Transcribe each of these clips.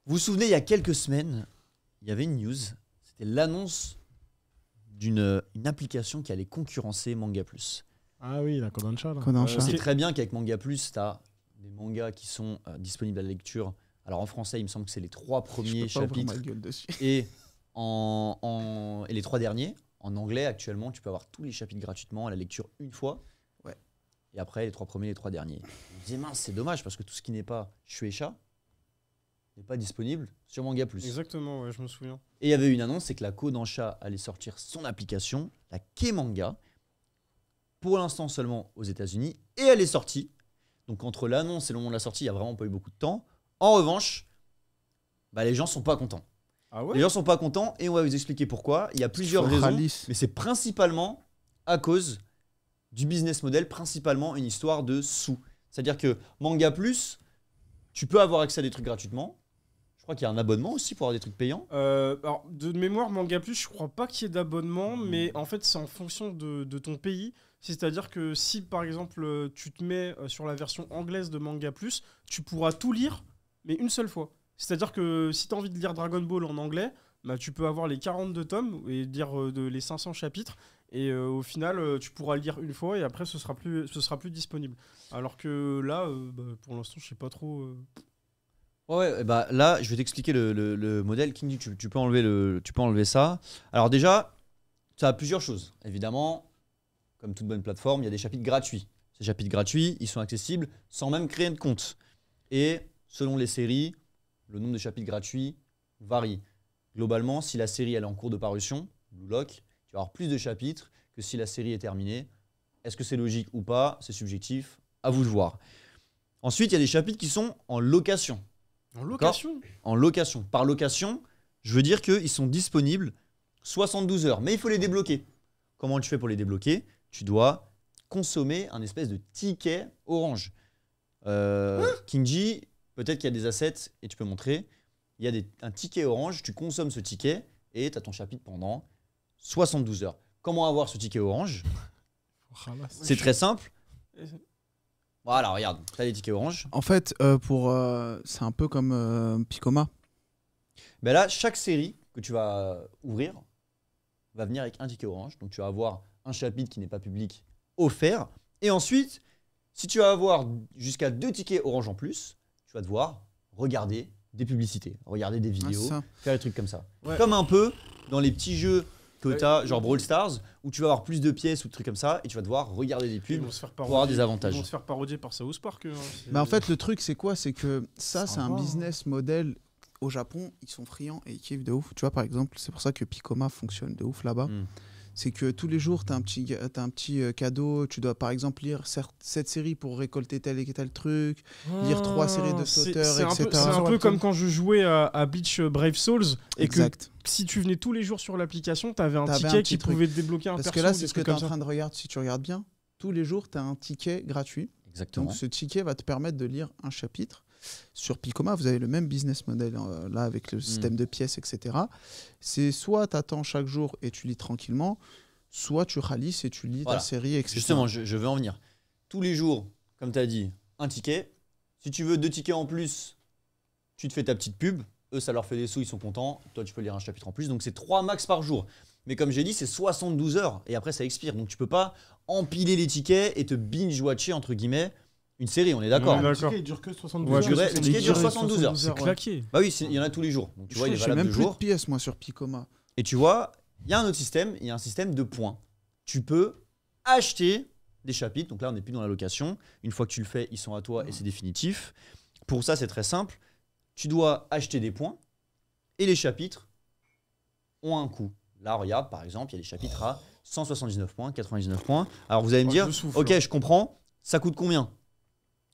Vous vous souvenez, il y a quelques semaines, il y avait une news. C'était l'annonce une application qui allait concurrencer Manga Plus. Ah oui, la Kodansha. Là. Kodansha. C'est très bien qu'avec Manga Plus, tu as des mangas qui sont disponibles à la lecture. Alors en français, il me semble que c'est les 3 premiers Je peux pas ouvrir chapitres ma gueule dessus. et, et les 3 derniers. En anglais, actuellement, tu peux avoir tous les chapitres gratuitement à la lecture une fois. Ouais. Et après, les 3 premiers, les 3 derniers. Je me disais, mince, c'est dommage parce que tout ce qui n'est pas Shueisha n'est pas disponible sur Manga Plus. Exactement, ouais, je me souviens. Et il y avait une annonce, c'est que la Kodansha allait sortir son application, la K-Manga, pour l'instant seulement aux États-Unis, et elle est sortie. Donc entre l'annonce et le moment de la sortie, il n'y a vraiment pas eu beaucoup de temps. En revanche, les gens sont pas contents. Ah ouais. Les gens sont pas contents et on va vous expliquer pourquoi. Il y a plusieurs raisons, mais c'est principalement à cause du business model, principalement une histoire de sous. C'est-à-dire que Manga Plus, tu peux avoir accès à des trucs gratuitement. Je crois qu'il y a un abonnement aussi pour avoir des trucs payants. Alors, de mémoire, Manga Plus, je crois pas qu'il y ait d'abonnement, mais en fait, c'est en fonction de ton pays. C'est-à-dire que si, par exemple, tu te mets sur la version anglaise de Manga Plus, tu pourras tout lire, mais une seule fois. C'est-à-dire que si tu as envie de lire Dragon Ball en anglais, tu peux avoir les 42 tomes et lire les 500 chapitres. Et au final, tu pourras le lire une fois et après, ce sera plus disponible. Alors que là, pour l'instant, je sais pas trop... Ouais, là, je vais t'expliquer le modèle. King, tu peux enlever ça. Alors déjà, ça a plusieurs choses. Évidemment, comme toute bonne plateforme, il y a des chapitres gratuits. Ces chapitres gratuits, ils sont accessibles sans même créer de compte. Et selon les séries, le nombre de chapitres gratuits varie. Globalement, si la série elle est en cours de parution, Blue Lock, tu vas avoir plus de chapitres que si la série est terminée. Est-ce que c'est logique ou pas? C'est subjectif, à vous de voir. Ensuite, il y a des chapitres qui sont en location. En location? En location. Par location, je veux dire qu'ils sont disponibles 72 heures. Mais il faut les débloquer. Comment tu fais pour les débloquer? Tu dois consommer un espèce de ticket orange. Kingji, peut-être qu'il y a des assets et tu peux montrer. Il y a un ticket orange, tu consommes ce ticket et tu as ton chapitre pendant 72 heures. Comment avoir ce ticket orange? C'est très simple. Voilà, regarde, tu as les tickets orange. En fait, c'est un peu comme Picoma. Là, chaque série que tu vas ouvrir va venir avec un ticket orange. Donc, tu vas avoir un chapitre qui n'est pas public offert. Et ensuite, si tu vas avoir jusqu'à 2 tickets orange en plus, tu vas devoir regarder des publicités, regarder des vidéos, faire des trucs comme ça. Ouais. Comme un peu dans les petits jeux que tu as, genre Brawl Stars, où tu vas avoir plus de pièces ou des trucs comme ça, et tu vas devoir regarder des pubs pour avoir des avantages. Ils vont se faire parodier par South Park. En fait, le truc, c'est quoi? C'est que ça, c'est un business model. Au Japon, ils sont friands et ils kiffent de ouf. Tu vois, par exemple, c'est pour ça que Picoma fonctionne de ouf là-bas. C'est que tous les jours, tu as un petit cadeau. Tu dois, par exemple, lire cette série pour récolter tel et tel truc, lire 3 séries de cet auteur, etc. C'est un peu comme quand je jouais à Bleach Brave Souls. Et que si tu venais tous les jours sur l'application, tu avais un ticket qui pouvait te débloquer un perso. Parce que là, c'est ce que tu es en train de regarder. Si tu regardes bien, tous les jours, tu as un ticket gratuit. Exactement. Donc, ce ticket va te permettre de lire un chapitre. Sur Picoma, vous avez le même business model là avec le système de pièces, etc. C'est soit tu attends chaque jour et tu lis tranquillement, soit tu ralisses et tu lis ta série, etc. Justement, je veux en venir. Tous les jours, comme tu as dit, un ticket. Si tu veux 2 tickets en plus, tu te fais ta petite pub. Eux, ça leur fait des sous, ils sont contents. Toi, tu peux lire un chapitre en plus. Donc, c'est 3 max par jour. Mais comme j'ai dit, c'est 72 heures et après, ça expire. Donc, tu peux pas empiler les tickets et te binge-watcher, entre guillemets, une série, on est d'accord. Le ticket, il dure que 72 heures. Le ticket dure 72 heures. C'est claqué. Bah oui, il y en a tous les jours. Donc, tu vois, il est valable même 2 plus jours. de pièces, moi, sur Picoma. Et tu vois, il y a un autre système. Il y a un système de points. Tu peux acheter des chapitres. Donc là, on n'est plus dans la location. Une fois que tu le fais, ils sont à toi et c'est définitif. Pour ça, c'est très simple. Tu dois acheter des points et les chapitres ont un coût. Là, regarde, par exemple, il y a des chapitres à 179 points, 99 points. Alors, vous allez me dire, ok, je comprends, ça coûte combien?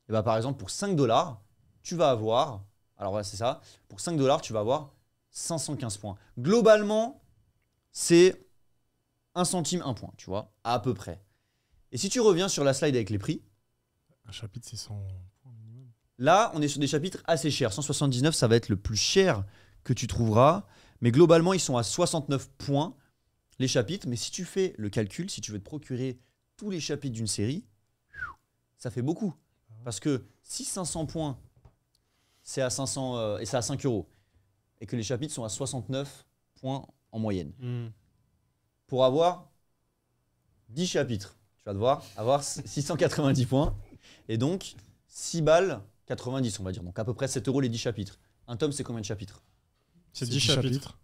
Et bah, par exemple, pour 5 $, tu vas avoir, alors voilà, c'est ça, pour 5 $, tu vas avoir 515 points. Globalement, c'est 1 centime, 1 point, tu vois, à peu près. Et si tu reviens sur la slide avec les prix, un chapitre, c'est 100 points minimum. Là, on est sur des chapitres assez chers. 179, ça va être le plus cher que tu trouveras. Mais globalement, ils sont à 69 points, les chapitres. Mais si tu fais le calcul, si tu veux te procurer tous les chapitres d'une série, ça fait beaucoup. Parce que si 500 points, c'est à 500 et c'est à 5 €. et que les chapitres sont à 69 points en moyenne. Hmm. Pour avoir 10 chapitres, tu vas devoir avoir 690 points. Et donc, 6 balles, 90, on va dire. Donc, à peu près 7 € les 10 chapitres. Un tome, c'est combien de chapitres? C'est 10 chapitres.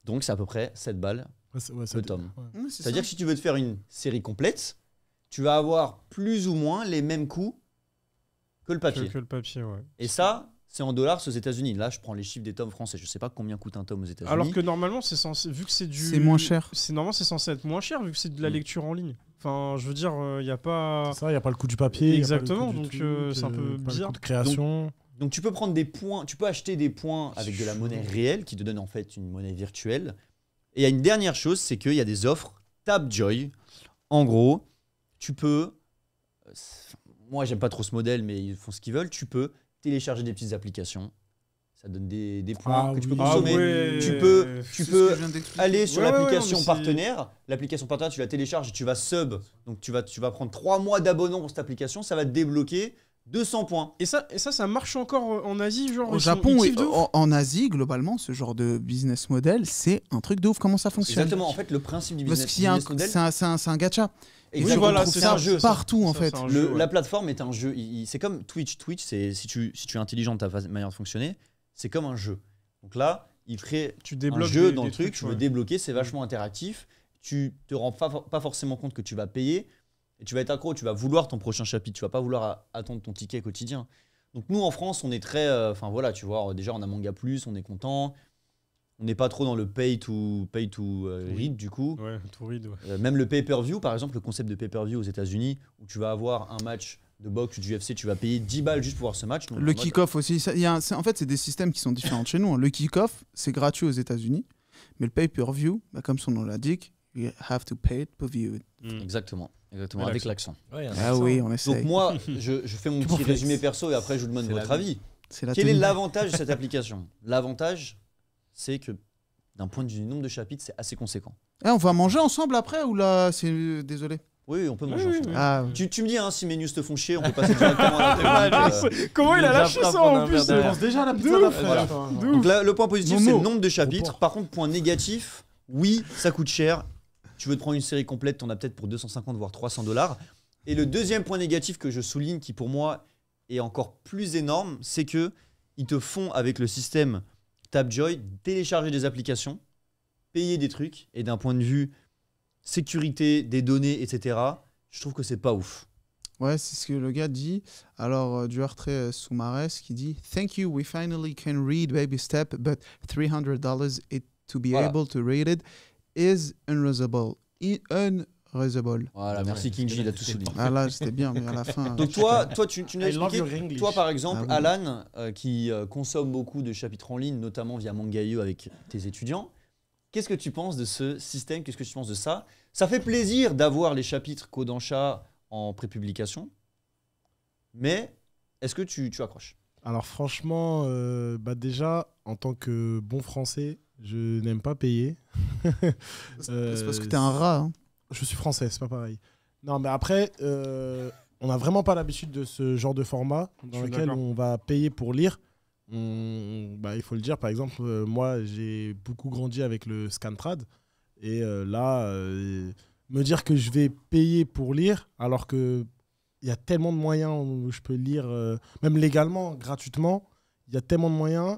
Donc, c'est à peu près 7 balles le tome. Ouais. Ouais, C'est-à-dire que si tu veux te faire une série complète, tu vas avoir plus ou moins les mêmes coûts que le papier. Que le papier, ouais. Et ça, c'est en dollars aux États-Unis. Là, je prends les chiffres des tomes français. Je sais pas combien coûte un tome aux États-Unis. Alors que normalement, c'est censé, vu que c'est du. C'est moins cher. Normalement, c'est censé être moins cher vu que c'est de la lecture en ligne. Enfin, je veux dire, il n'y a pas. C'est ça, il n'y a pas le coût du papier. Exactement, y a pas le coût du donc, truc, c'est un peu pas le bizarre. coût de création. Donc tu peux prendre des points, tu peux acheter des points avec de la monnaie réelle qui te donne en fait une monnaie virtuelle. Et il y a une dernière chose, c'est qu'il y a des offres Tapjoy. En gros, tu peux, moi j'aime pas trop ce modèle, mais ils font ce qu'ils veulent, tu peux télécharger des petites applications. Ça donne des points que tu peux oui. consommer. ouais. Tu peux C'est ce que je viens d'expliquer. aller sur Ouais, l'application ouais, mais partenaire. L'application partenaire, tu la télécharges et tu vas sub. Donc tu vas prendre 3 mois d'abonnement pour cette application. Ça va te débloquer 200 points. Et ça marche encore en Asie, genre. Au ils Japon ils et kiffent de ouf. en Asie, globalement, ce genre de business model, c'est un truc de ouf. Comment ça fonctionne? Exactement. En fait, le principe du Parce business, qu'il y a business model, c'est un gacha. exactement, voilà, on trouve c'est ça ça, c'est ça. partout en Ça, fait. c'est un jeu, ouais. la plateforme est un jeu. C'est comme Twitch. Twitch, c'est si tu es intelligent de ta manière de fonctionner, c'est comme un jeu. Donc là, il ferait Tu un débloques jeu des dans le truc, tu veux ouais. débloquer, c'est vachement interactif. Tu te rends pas forcément compte que tu vas payer et tu vas être accro, tu vas vouloir ton prochain chapitre, tu vas pas vouloir attendre ton ticket quotidien. Donc nous en France, on est très, enfin voilà, tu vois, déjà on a Manga Plus, on est content. On n'est pas trop dans le pay to read du coup. Ouais, tout read, ouais. Même le pay-per-view, par exemple, le concept de pay-per-view aux États-Unis, où tu vas avoir un match de boxe ou du UFC, tu vas payer 10 balles juste pour voir ce match. Donc, Le kick-off aussi. En fait, c'est des systèmes qui sont différents de chez nous. Hein. Le kick-off, c'est gratuit aux États-Unis. Mais le pay-per-view, bah, comme son nom l'indique, you have to pay it per view. Exactement, Ouais, avec l'accent. Ouais, Ah oui, on essaie. Donc moi, je fais mon petit résumé perso et après je vous demande C'est votre la avis. C'est la Quel est tenue. l'avantage de cette application? L'avantage, c'est que d'un point de vue du nombre de chapitres, c'est assez conséquent. Eh, on va manger ensemble après ou là, c'est désolé. Oui, on peut manger Oui, ensemble. oui. Ah, Tu me dis hein, si mes news te font chier, on peut passer directement à la thématique. Comment il a Déjà lâché prêt à ça prendre en un plus verre Je derrière. pense déjà à la De pizza ouf. d'après. Voilà. attends. Donc là, le point positif, Momo. c'est le nombre de chapitres. porc. Par contre, point négatif, oui, ça coûte cher. Tu veux te prendre une série complète, t'en as peut-être pour 250 voire 300 $. Et le deuxième point négatif que je souligne, qui pour moi est encore plus énorme, c'est que ils te font avec le système Tapjoy télécharger des applications, payer des trucs, et d'un point de vue sécurité des données, etc. Je trouve que c'est pas ouf. ouais, c'est ce que le gars dit. Alors, Duarte Soumares qui dit Thank you, we finally can read Baby Step, but $300 to be Voilà. able to read it is unreasonable. Unreasonable. Voilà, merci King J, il a tout souligné. Ah là, c'était bien, mais à la fin. Donc toi tu nous as I love expliqué, your English. toi par exemple, Ah oui. Alan, qui consomme beaucoup de chapitres en ligne, notamment via Mangaio avec tes étudiants, qu'est-ce que tu penses de ce système? Qu'est-ce que tu penses de ça? Ça fait plaisir d'avoir les chapitres Kodansha en prépublication, mais est-ce que tu accroches? Alors franchement, bah déjà, en tant que bon français, je n'aime pas payer. C'est parce que t'es un rat. Hein. Je suis français, c'est pas pareil. Non, mais après, on n'a vraiment pas l'habitude de ce genre de format dans Je suis lequel d'accord. on va payer pour lire. Bah, il faut le dire, par exemple, moi, j'ai beaucoup grandi avec le Scantrad. Et là, me dire que je vais payer pour lire, alors qu'il y a tellement de moyens où je peux lire, même légalement, gratuitement, il y a tellement de moyens.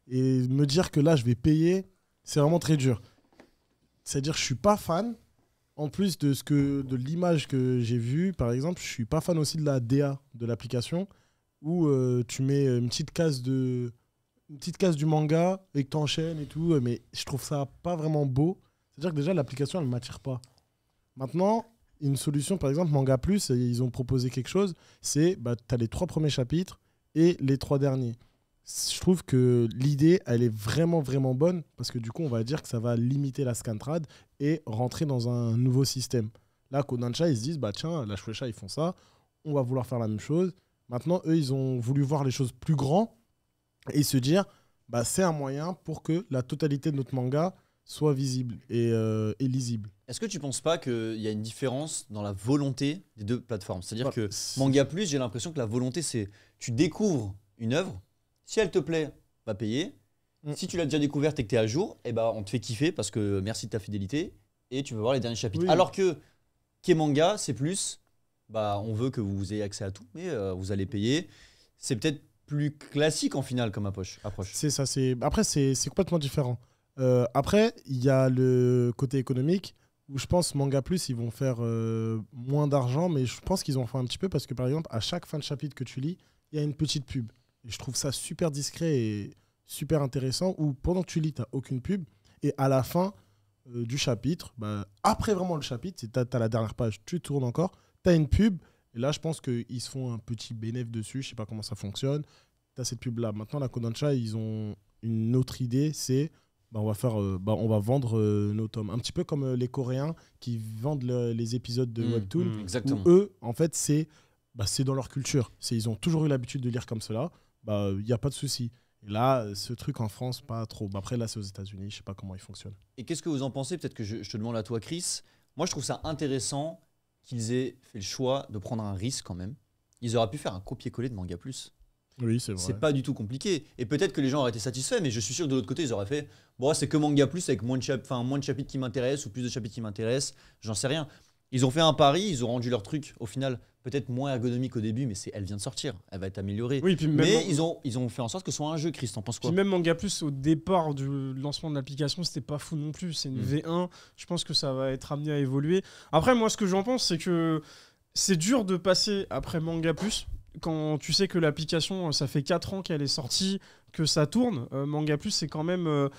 Et me dire que là, je vais payer, c'est vraiment très dur. C'est-à-dire que je suis pas fan. En plus de l'image que j'ai vue, par exemple, je suis pas fan aussi de la DA de l'application où tu mets une petite case du manga et que tu enchaînes et tout, mais je trouve ça pas vraiment beau. C'est-à-dire que déjà l'application elle m'attire pas. Maintenant, une solution, par exemple, Manga Plus, ils ont proposé quelque chose, c'est bah, tu as les 3 premiers chapitres et les 3 derniers. Je trouve que l'idée, elle est vraiment, vraiment bonne parce que du coup, on va dire que ça va limiter la Scantrad et rentrer dans un nouveau système. Là, Kodansha, ils se disent, bah tiens, la Shueisha, ils font ça, on va vouloir faire la même chose. Maintenant, eux, ils ont voulu voir les choses plus grands et se dire, bah c'est un moyen pour que la totalité de notre manga soit visible et lisible. Est-ce que tu penses pas qu'il y a une différence dans la volonté des deux plateformes? C'est-à-dire Bah, que c'est- Manga Plus, j'ai l'impression que la volonté, c'est tu découvres une œuvre, si elle te plaît, va payer. Si tu l'as déjà découverte et que tu es à jour, eh ben, on te fait kiffer parce que merci de ta fidélité et tu veux voir les derniers chapitres. Oui. Alors que Manga, c'est plus, on veut que vous ayez accès à tout, mais vous allez payer. C'est peut-être plus classique en finale comme approche. C'est ça. Après, c'est complètement différent. Après, il y a le côté économique où je pense Manga Plus, ils vont faire moins d'argent, mais je pense qu'ils en font un petit peu parce que par exemple, à chaque fin de chapitre que tu lis, il y a une petite pub. Et je trouve ça super discret et super intéressant où pendant que tu lis, tu n'as aucune pub et à la fin du chapitre, après vraiment le chapitre, tu as la dernière page, tu tournes encore, tu as une pub et là, je pense qu'ils se font un petit bénéfice dessus. Je sais pas comment ça fonctionne. Tu as cette pub-là. Maintenant, la Kodansha, ils ont une autre idée, c'est on va vendre nos tomes. Un petit peu comme les Coréens qui vendent les épisodes de Webtoon. Exactement. Où eux, en fait, c'est dans leur culture. Ils ont toujours eu l'habitude de lire comme cela. Il n'y a pas de souci. Et là, ce truc en France, pas trop. Après, là, c'est aux États-Unis. Je sais pas comment il fonctionne. Et qu'est-ce que vous en pensez? Peut-être que je te demande à toi, Chris. Moi, je trouve ça intéressant qu'ils aient fait le choix de prendre un risque quand même. Ils auraient pu faire un copier-coller de Manga Plus. Oui, c'est vrai. C'est pas du tout compliqué. Et peut-être que les gens auraient été satisfaits, mais je suis sûr que de l'autre côté, ils auraient fait c'est que Manga Plus avec moins de chapitres qui m'intéressent ou plus de chapitres qui m'intéressent. J'en sais rien. Ils ont fait un pari, ils ont rendu leur truc au final peut-être moins ergonomique au début, mais elle vient de sortir. Elle va être améliorée. Oui, puis mais ils ont fait en sorte que ce soit un jeu, Chris. T'en penses quoi? Puis même Manga Plus, au départ du lancement de l'application, c'était pas fou non plus. C'est une V1. Je pense que ça va être amené à évoluer. Après, moi, ce que j'en pense, c'est que c'est dur de passer après Manga Plus. Quand tu sais que l'application, ça fait 4 ans qu'elle est sortie, que ça tourne, Manga Plus, c'est quand même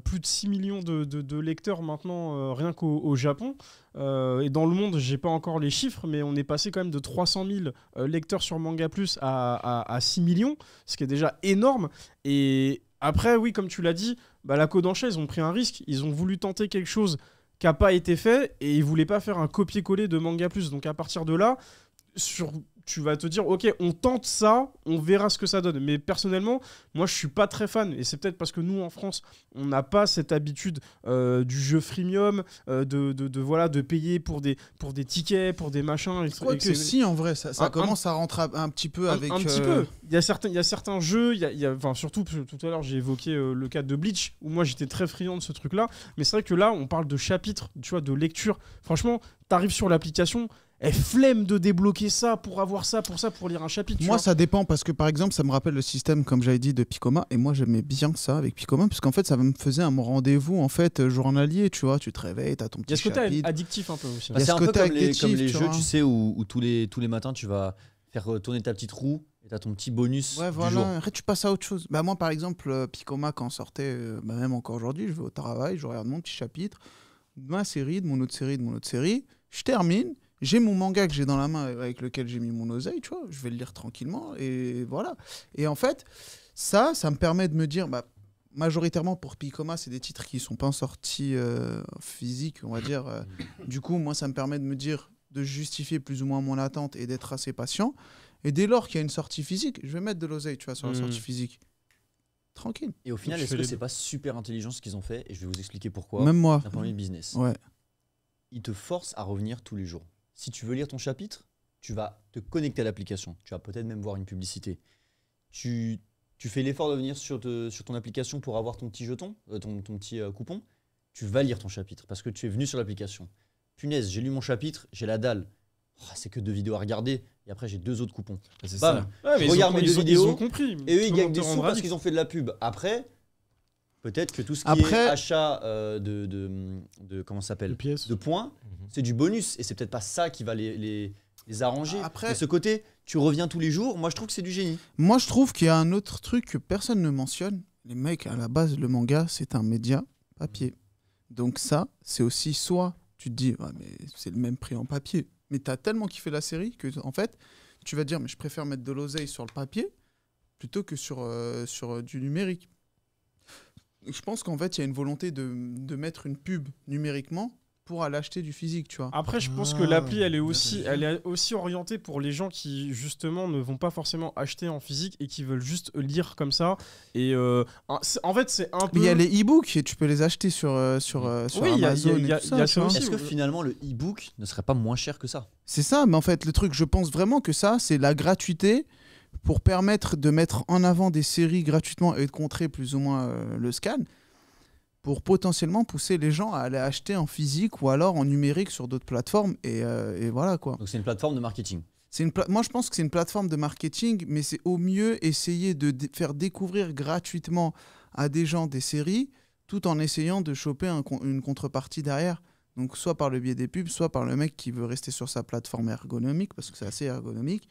plus de 6 millions de lecteurs maintenant, rien qu'au Japon. Et dans le monde, j'ai pas encore les chiffres, mais on est passé quand même de 300 000 lecteurs sur Manga Plus à 6 millions, ce qui est déjà énorme. Et après, oui, comme tu l'as dit, la Kodansha, ils ont pris un risque. Ils ont voulu tenter quelque chose qui n'a pas été fait et ils voulaient pas faire un copier-coller de Manga Plus. Donc à partir de là, tu vas te dire, ok, on tente ça, on verra ce que ça donne. Mais personnellement, moi, je suis pas très fan. Et c'est peut-être parce que nous, en France, on n'a pas cette habitude du jeu freemium, de payer pour des tickets, pour des machins. Je crois que si, en vrai, ça commence à rentrer un petit peu avec... Un petit peu. Il y a certains jeux, surtout tout à l'heure, j'ai évoqué le cas de Bleach, où moi, j'étais très friand de ce truc-là. Mais c'est vrai que là, on parle de chapitres, tu vois, de lecture. Franchement, t'arrives sur l'application... flemme de débloquer ça pour avoir ça, pour lire un chapitre. Moi, ça dépend parce que par exemple, ça me rappelle le système, comme j'avais dit, de Picoma. Et moi, j'aimais bien ça avec Picoma parce qu'en fait, ça me faisait un rendez-vous en fait journalier. Tu vois, tu te réveilles, t'as ton petit chapitre. Il y a ce côté addictif un peu aussi. C'est un peu comme les jeux, tu sais, où tous les matins, tu vas faire tourner ta petite roue et t'as ton petit bonus. Ouais, voilà. Du jour. Après, tu passes à autre chose. Moi, par exemple, Picoma, quand on sortait, même encore aujourd'hui, je vais au travail, je regarde mon petit chapitre, de ma série, de mon autre série, je termine. J'ai mon manga que j'ai dans la main avec lequel j'ai mis mon oseille, tu vois, je vais le lire tranquillement et voilà. Et en fait, ça me permet de me dire, majoritairement pour Picoma, c'est des titres qui sont pas sortis physiques, on va dire. Du coup, moi, ça me permet de me dire, de justifier plus ou moins mon attente et d'être assez patient. Et dès lors qu'il y a une sortie physique, je vais mettre de l'oseille, tu vois, sur la sortie physique. Tranquille. Et au final, est-ce que c'est pas super intelligent ce qu'ils ont fait? Et je vais vous expliquer pourquoi. Même moi. D'un point de vue business. Ouais. Ils te forcent à revenir tous les jours. Si tu veux lire ton chapitre, tu vas te connecter à l'application. Tu vas peut-être même voir une publicité. Tu fais l'effort de venir sur ton application pour avoir ton petit jeton, ton petit coupon. Tu vas lire ton chapitre parce que tu es venu sur l'application. Punaise, j'ai lu mon chapitre, j'ai la dalle. C'est que 2 vidéos à regarder et après j'ai 2 autres coupons. C'est Bam, ça. je regarde mes 2 vidéos ils ont compris. et eux ils gagnent des sous parce qu'ils ont fait de la pub. Après, peut-être que tout ce qui est achat comment ça s'appelle, de points, c'est du bonus et c'est peut-être pas ça qui va les arranger. Après, de ce côté, tu reviens tous les jours. Moi, je trouve que c'est du génie. Moi, je trouve qu'il y a un autre truc que personne ne mentionne. Les mecs, à la base, le manga, c'est un média papier. Donc ça, c'est aussi soit tu te dis, mais c'est le même prix en papier. Mais tu as tellement kiffé la série que, en fait, tu vas te dire, mais je préfère mettre de l'oseille sur le papier plutôt que sur du numérique. Je pense qu'en fait, il y a une volonté de mettre une pub numériquement pour aller acheter du physique, tu vois. Après, je pense que l'appli, elle est aussi orientée pour les gens qui, justement, ne vont pas forcément acheter en physique et qui veulent juste lire comme ça. Et en fait, c'est un peu... Mais il y a les e-books et tu peux les acheter sur Amazon et tout ça. Est-ce que finalement, le e-book ne serait pas moins cher que ça? C'est ça, mais en fait, le truc, je pense vraiment que ça, c'est la gratuité pour permettre de mettre en avant des séries gratuitement et de contrer plus ou moins le scan, pour potentiellement pousser les gens à aller acheter en physique ou alors en numérique sur d'autres plateformes. Et voilà quoi. Donc c'est une plateforme de marketing. Moi, je pense que c'est une plateforme de marketing, mais c'est au mieux essayer de faire découvrir gratuitement à des gens des séries, tout en essayant de choper une contrepartie derrière. Donc, soit par le biais des pubs, soit par le mec qui veut rester sur sa plateforme ergonomique, parce que c'est assez ergonomique,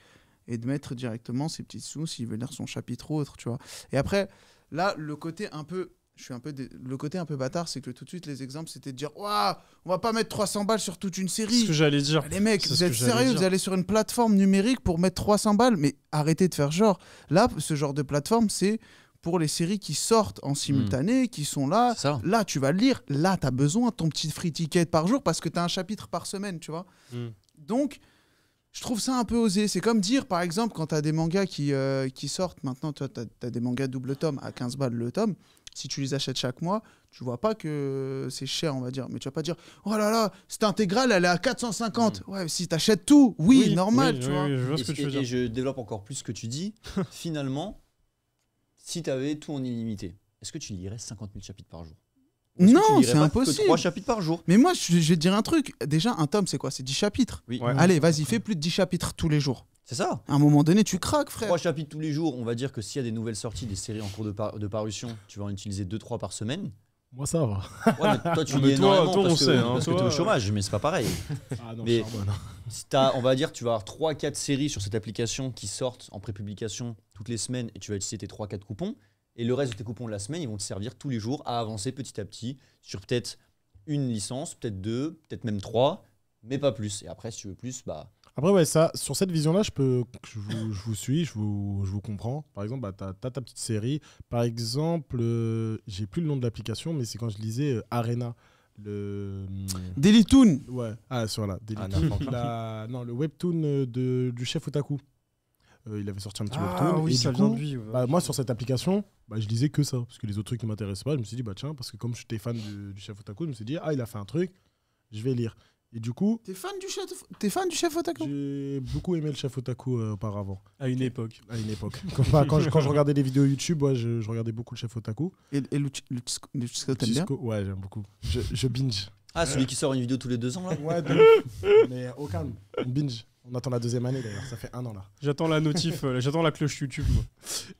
et de mettre directement ses petits sous s'il veut lire son chapitre ou autre, tu vois. Et après, là, le côté un peu... Le côté un peu bâtard, c'est que tout de suite, les exemples, c'était de dire « Waouh, on va pas mettre 300 balles sur toute une série !» C'est ce que j'allais dire. Les mecs, vous êtes sérieux, vous allez sur une plateforme numérique pour mettre 300 balles, mais arrêtez de faire genre. Là, ce genre de plateforme, c'est pour les séries qui sortent en simultané, qui sont là. Là, tu vas le lire. Là, tu as besoin de ton petit free ticket par jour parce que tu as un chapitre par semaine, tu vois. Donc, je trouve ça un peu osé. C'est comme dire, par exemple, quand tu as des mangas qui sortent, maintenant, tu as des mangas double tome à 15 balles le tome. Si tu les achètes chaque mois, tu vois pas que c'est cher, on va dire. Mais tu vas pas dire, oh là là, cette intégrale, elle est à 450. Ouais, si tu achètes tout, oui, normal, tu vois. Je vois ce que tu veux dire. Et je développe encore plus ce que tu dis. Finalement, si tu avais tout en illimité, est-ce que tu lirais 50 000 chapitres par jour? Non, c'est impossible. 3 chapitres par jour. Mais moi, je vais te dire un truc. Déjà, un tome, c'est quoi? C'est 10 chapitres. Oui. Ouais. Allez, vas-y, fais plus de 10 chapitres tous les jours. C'est ça. À un moment donné, tu craques, frère. 3 chapitres tous les jours, on va dire que s'il y a des nouvelles sorties, des séries en cours de parution, tu vas en utiliser 2-3 par semaine. Moi, ça va. Ouais, mais toi, tu Mais lis toi, énormément on parce sait, hein, que tu es toi, au chômage, mais c'est pas pareil. Ah non, Mais- charbonne. Si on va dire, tu vas avoir 3-4 séries sur cette application qui sortent en prépublication toutes les semaines et tu vas utiliser tes 3-4 coupons. Et le reste de tes coupons de la semaine, ils vont te servir tous les jours à avancer petit à petit sur peut-être une licence, peut-être 2, peut-être même 3, mais pas plus. Et après, si tu veux plus, bah. Après, ouais, ça, sur cette vision-là, je vous suis, je vous comprends. Par exemple, bah, t'as ta petite série. Par exemple, j'ai plus le nom de l'application, mais c'est quand je lisais Arena. Daily Toon. Ouais, sur là. Ah, Non, le webtoon du chef Otaku. Il avait sorti un petit webtoon. Ah oui, et ça du vient coup, de lui. bah, moi, sur cette application, bah, je lisais que ça. Parce que les autres trucs ne m'intéressaient pas. Je me suis dit, bah tiens, parce que comme j'étais fan du chef Otaku, je me suis dit, il a fait un truc, je vais lire. Et du coup, T'es fan du chef Otaku? j'ai beaucoup aimé le chef Otaku auparavant, À une époque. à une époque. Quand je regardais les vidéos YouTube, ouais, je regardais beaucoup le chef Otaku. Et Luchiko, t'aimes bien? Cisco, ouais, j'aime beaucoup. Je binge. Ah, celui qui sort une vidéo tous les 2 ans, là. Ouais, de ouf. Mais au calme, on binge. On attend la 2e année d'ailleurs, ça fait 1 an là. J'attends la notif, j'attends la cloche YouTube. Moi.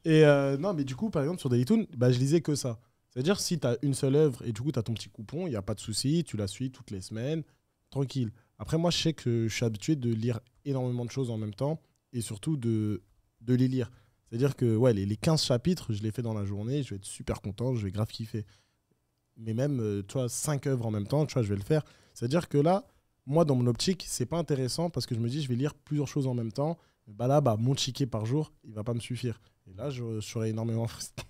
Et non, mais du coup, par exemple, sur Dailytoon, bah, je lisais que ça. C'est-à-dire, si tu as une seule œuvre et du coup, tu as ton petit coupon, il n'y a pas de souci, tu la suis toutes les semaines, tranquille. Après, moi, je sais que je suis habitué de lire énormément de choses en même temps et surtout de les lire. C'est-à-dire que ouais, les 15 chapitres, je les fais dans la journée, je vais être super content, je vais grave kiffer. Mais même, tu vois, 5 œuvres en même temps, tu vois, je vais le faire. C'est-à-dire que là, moi, dans mon optique, c'est pas intéressant parce que je me dis, je vais lire plusieurs choses en même temps. Bah là, mon ticket par jour, il va pas me suffire. Et là, je serais énormément frustré.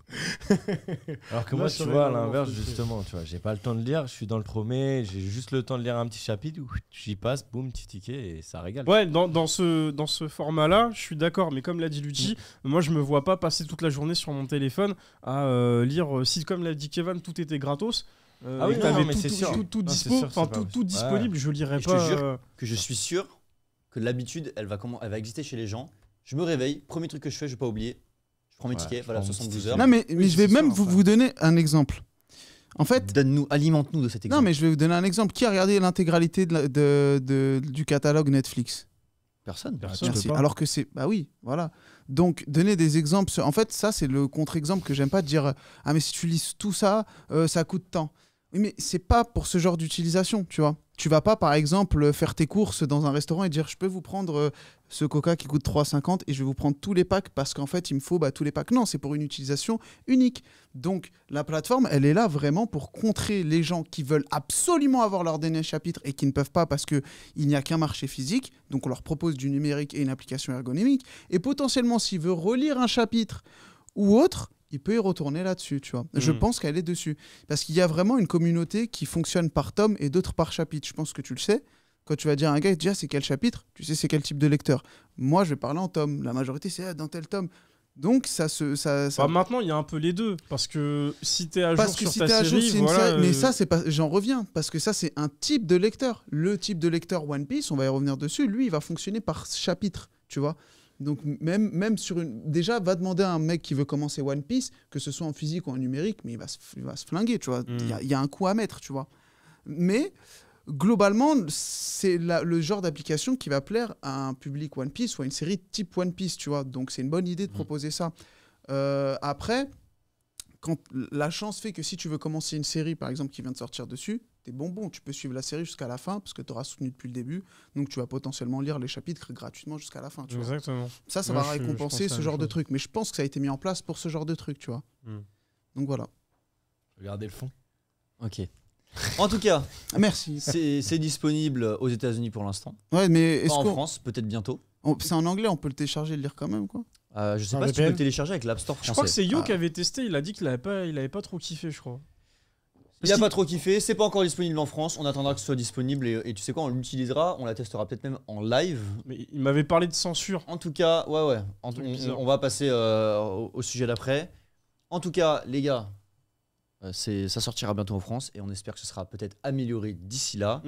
Alors que Là, moi, je tu serais vois, à vraiment l'inverse, frustré. justement, tu vois, j'ai pas le temps de lire, je suis dans le premier, j'ai juste le temps de lire un petit chapitre, j'y passe, boum, petit ticket et ça régale. Ouais, dans ce format-là, je suis d'accord, mais comme l'a dit Luigi, moi je me vois pas passer toute la journée sur mon téléphone à lire, si comme l'a dit Kevin, tout était gratos. Ah oui, et non, t'avais mais tout, c'est tout, sûr. tout, tout Non, c'est dispo, sûr, enfin c'est pas tout possible. disponible, je lirais Et je te pas. jure que je suis sûr que l'habitude, elle va exister chez les gens. Je me réveille, premier truc que je fais, je vais pas oublier. Je prends mes Ouais, tickets, je voilà, prends mon 72 petit heures. Non, mais Oui, je vais c'est même sûr, vous donner un exemple. En fait, Donne-nous, alimente-nous de cet exemple. non, mais je vais vous donner un exemple. Qui a regardé l'intégralité du catalogue Netflix? Personne. Personne. Merci. peux pas. Alors que c'est... Bah oui, voilà. Donc, donner des exemples... En fait, ça, c'est le contre-exemple que j'aime pas, de dire « Ah, mais si tu lis tout ça, ça coûte tant. » Oui, mais c'est pas pour ce genre d'utilisation, tu vois. Tu vas pas, par exemple, faire tes courses dans un restaurant et dire « Je peux vous prendre ce coca qui coûte 3,50 et je vais vous prendre tous les packs parce qu'en fait, il me faut tous les packs. » Non, c'est pour une utilisation unique. Donc, la plateforme, elle est là vraiment pour contrer les gens qui veulent absolument avoir leur dernier chapitre et qui ne peuvent pas parce qu'il n'y a qu'un marché physique. Donc, on leur propose du numérique et une application ergonomique. Et potentiellement, s'il veut relire un chapitre ou autre, il peut y retourner là-dessus, tu vois. Je pense qu'elle est dessus. Parce qu'il y a vraiment une communauté qui fonctionne par tome et d'autres par chapitre. Je pense que tu le sais. Quand tu vas dire à un gars, déjà, c'est quel chapitre? Tu sais, c'est quel type de lecteur. Moi, je vais parler en tome. La majorité, c'est dans tel tome. Donc, ça... Bah, maintenant, il y a un peu les deux. Parce que si t'es à jour Parce que sur si ta t'es à jour, série, c'est une voilà, série. Mais ça, c'est pas. J'en reviens parce que ça, c'est un type de lecteur. Le type de lecteur One Piece, on va y revenir dessus. Lui, il va fonctionner par chapitre, tu vois. Donc même sur une... Déjà, va demander à un mec qui veut commencer One Piece, que ce soit en physique ou en numérique, mais il va se flinguer, tu vois. Il y a un coup à mettre, tu vois. Mais globalement, c'est le genre d'application qui va plaire à un public One Piece ou à une série type One Piece, tu vois. Donc c'est une bonne idée de proposer ça. Après, quand la chance fait que si tu veux commencer une série, par exemple, qui vient de sortir dessus, t'es bonbon, tu peux suivre la série jusqu'à la fin parce que tu auras soutenu depuis le début, donc tu vas potentiellement lire les chapitres gratuitement jusqu'à la fin. Tu vois. Exactement. Ça Moi, va je récompenser pense la ce même genre de chose. truc. Mais je pense que ça a été mis en place pour ce genre de truc, tu vois. Donc voilà. Regardez le fond. Ok. En tout cas, Ah, merci. c'est disponible aux États-Unis pour l'instant. Ouais, mais Pas est-ce en qu'on... France, peut-être bientôt. C'est en anglais, on peut le télécharger et le lire quand même, quoi. Je sais Un pas si tu peux VPN. le télécharger avec l'App Store français. Je crois que c'est Yo Ah. qui avait testé, il a dit qu'il avait pas trop kiffé, je crois. Il a pas trop kiffé, c'est pas encore disponible en France, on attendra que ce soit disponible et tu sais quoi, on l'utilisera, on la testera peut-être même en live. Mais il m'avait parlé de censure. En tout cas, ouais, Truc bizarre. on va passer au sujet d'après. En tout cas, les gars, ça sortira bientôt en France et on espère que ce sera peut-être amélioré d'ici là.